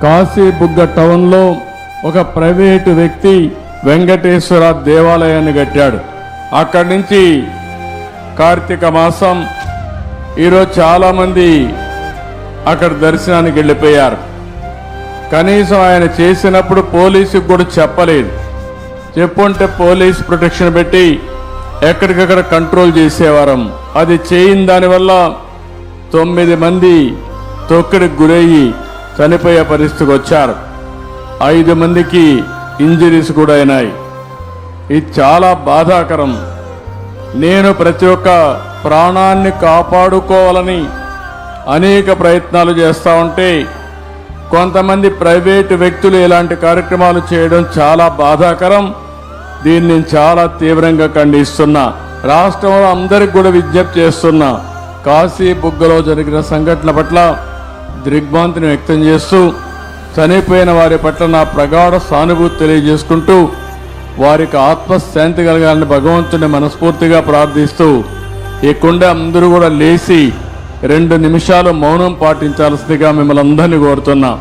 కాశీబుగ్గ టౌన్లో ఒక ప్రైవేటు వ్యక్తి వెంకటేశ్వర దేవాలయాన్ని కట్టాడు. అక్కడి నుంచి కార్తీక మాసం ఈరోజు చాలామంది అక్కడ దర్శనానికి వెళ్ళిపోయారు. కనీసం ఆయన చేసినప్పుడు పోలీసుకు కూడా చెప్పలేదు. చెప్పుంటే పోలీస్ ప్రొటెక్షన్ పెట్టి ఎక్కడికక్కడ కంట్రోల్ చేసేవారం. అది చేయని దానివల్ల 9 మంది తొక్కిడికి గురయ్యి చనిపోయే పరిస్థితికి వచ్చారు. 5 మందికి ఇంజరీస్ కూడా అయినాయి. ఇది చాలా బాధాకరం. నేను ప్రతి ఒక్క ప్రాణాన్ని కాపాడుకోవాలని అనేక ప్రయత్నాలు చేస్తూ ఉంటే కొంతమంది ప్రైవేటు వ్యక్తులు ఇలాంటి కార్యక్రమాలు చేయడం చాలా బాధాకరం. దీన్ని నేను చాలా తీవ్రంగా ఖండిస్తున్నా. రాష్ట్రంలో అందరికి కూడా విజ్ఞప్తి చేస్తున్నా. కాశీబుగ్గలో జరిగిన సంఘటన పట్ల దిగ్భ్రాంతిని వ్యక్తం చేస్తూ చనిపోయిన వారి పట్ల నా ప్రగాఢ సానుభూతి తెలియజేసుకుంటూ వారికి ఆత్మశాంతి కలగాలని భగవంతుని మనస్ఫూర్తిగా ప్రార్థిస్తూ ఈ కుండ అందరూ కూడా లేచి 2 నిమిషాలు మౌనం పాటించాల్సిందిగా మిమ్మల్ని అందరినీ కోరుతున్నా.